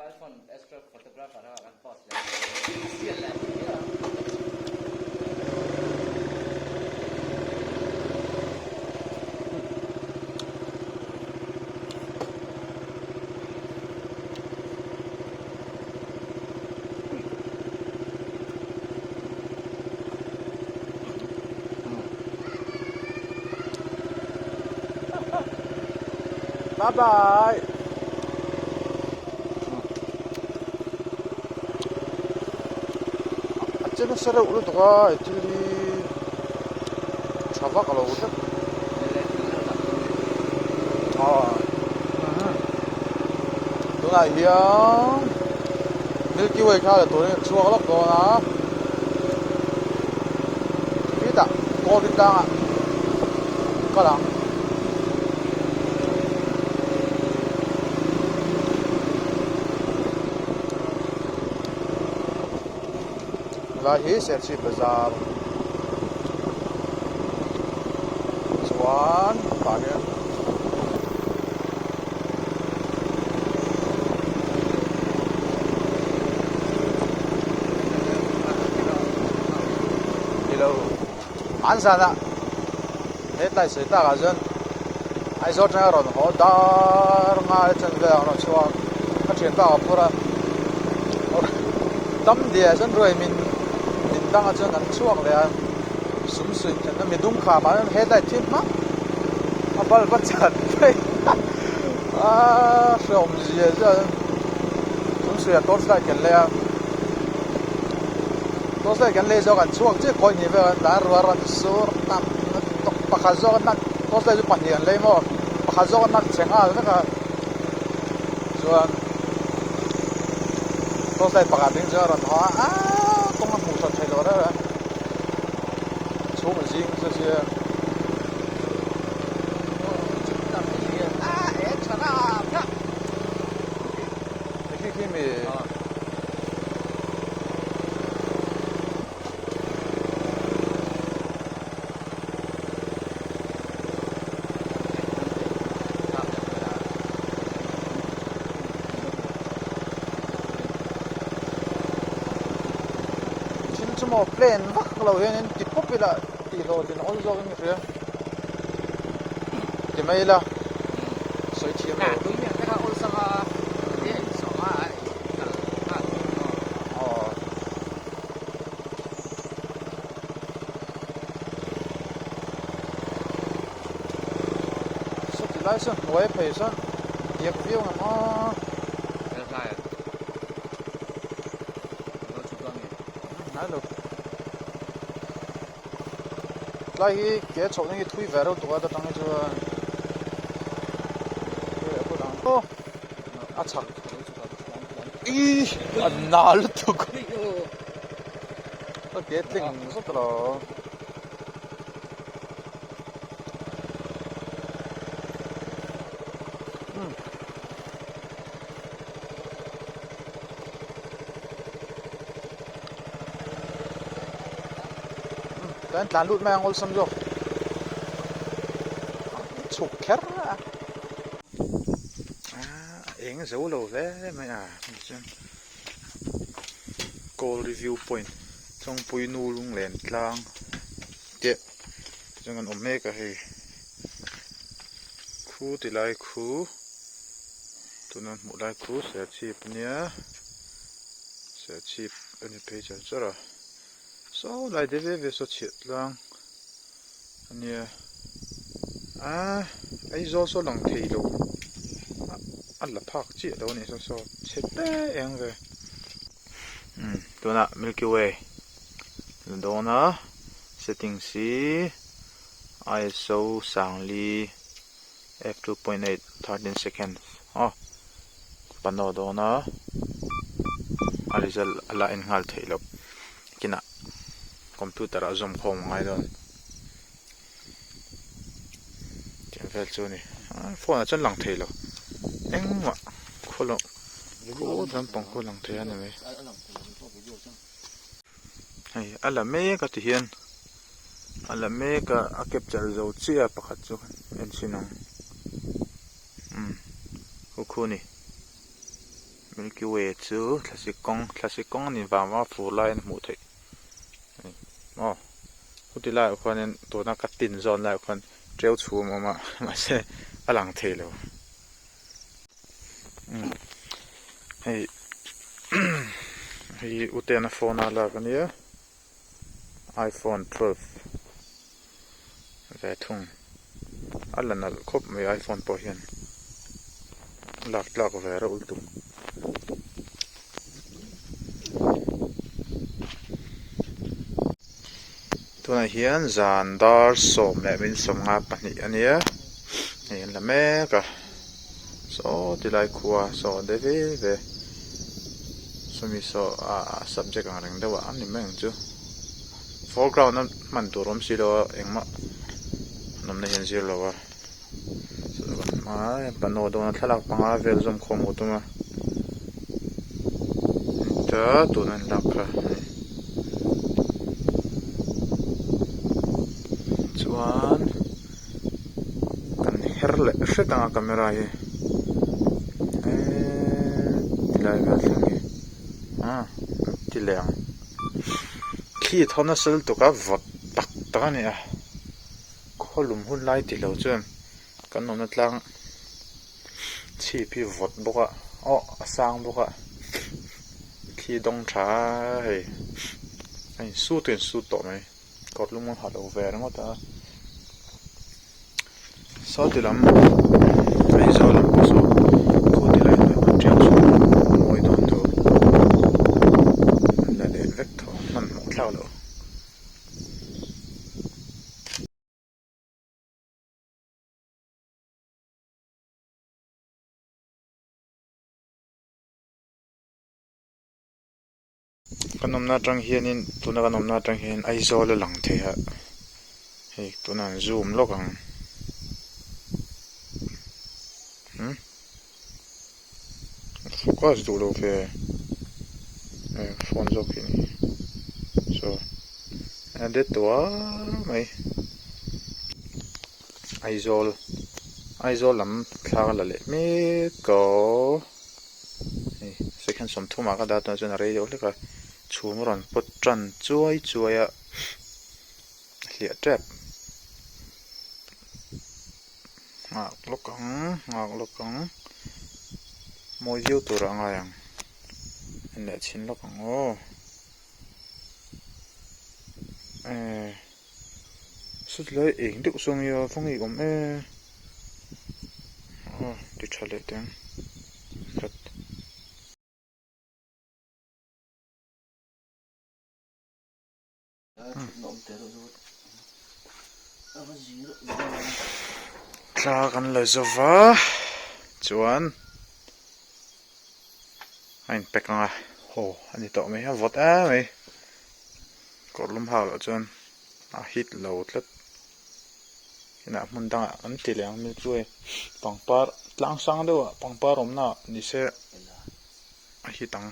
mobile phone extra photographer kan post ya. Sial lah. Bye bye. 아침에 썰에 오르다가 애들이 잡아가려고 그래. 누나 이형 밀키웨이 가야 돈이 추워가려고 도나. 이다 꼬비땅 가랑. Là hi sẽ chỉ bazaar chuan bà hian hello an sa na hết lại sẽ ta cả dân ai cho trang rồi họ dar nga chân về nó chuan phát triển ta ở ra tâm địa dân rồi mình đang ở trên ăn chuông này súng suyên chân nó mình đúng khá mà nó hết lại thêm mắt à bao bắt chặt đấy à sao mà gì vậy súng suyên tốt lại cái lẽ do ăn chuông chứ coi như vậy là rồi số năm tóc bạc hà do nát tốt lại cho bạn nhìn lấy mà bạc hà do nát chén à nó cả rồi tốt lại bạc hà tiếng cho rồi họ không ăn mù sọt chạy rồi đó số mình riêng cho xe khi mình mo plane vak lo hen ti popila ti lo din on zo ni re ti mai la soi chi Nah, tu ni kita ul sama dia sama so ti lai son noi phei son tiek view ma nãy lúc lại cái chỗ này thui về đâu tụi ta đang cái chỗ cái đang ô à chắc ý anh nào lúc tụi cái tiếng rất là dan lan lut mang ol samjo chukker eng zo lo le mai call review point trong pui nu lung len tlang te jong an omega he khu ti lai khu tunan mu lai khu se chip nia se chip ani page chara so lại để về số chết lang anh ấy do số lòng thì đâu ăn là phạc chết đâu này số chết bé em về tôi nè Milky Way đó nè setting C ISO sang li f2.8 13 seconds pan đó nè result là in hal thấy lộc kina computer azom khong ngai don chen vel chu ni phone chan lang thei lo eng ma kholo ko dam pang ko lang thei ani me hay ala me ka ti hian ala me ka a capture zo chia pakhat chu en sinong khu khu ni Milky Way chu classic kong ani wa fu lai mu thei oh huti lai khanin to na katin zon lai khan treu chu ma se alang thei lo hei hei uten phone ala kan ya iPhone 12 ve thung alan al khop me iPhone po hian lak ve ra ultum tuna hian zan dar som le min som nga pahni ania hian la me ka so tilai khuwa so de ve sumi so subject ang reng dewa ani meng chu foreground man turom silo engma nam na hian zir lawa ma pano do na thalak panga vel zum khom utuma ta tunan lakha chuan kan herle hretanga camera hi tilai vel thangi tileng khi thona sel to ka vot tak tak ani a kholum hun lai ti lo chuan kan nom na tlang chi pi vot boka asang boka khi dong tha hei ai su to mai kot lum ha lo ve rang ta so tilam ai zo lam so ko ti lai na tiang chu moi don to la le vek tho man mo thlau lo kanom na tang hianin tuna kanom na tang hian aizol lang the ha hei tuna zoom lokang focus du lo fe phone zo kini so and it wa mai aizol lam thla la le me ko second som thuma ka da ta chen rei le ka chumron potran chuai a hlia trap ngak lokang moi diu tu ra ngang ne chin lokang sut lai eng deuh song yo phong i om ti thale teng rat tla kan le zova chuan ein pekanga ani to me ha vot me korlum ha lo chuan hit lo tlat ina mun dang an tilang mi chuai pangpar tlang sang dewa pangpar omna ni se hi tang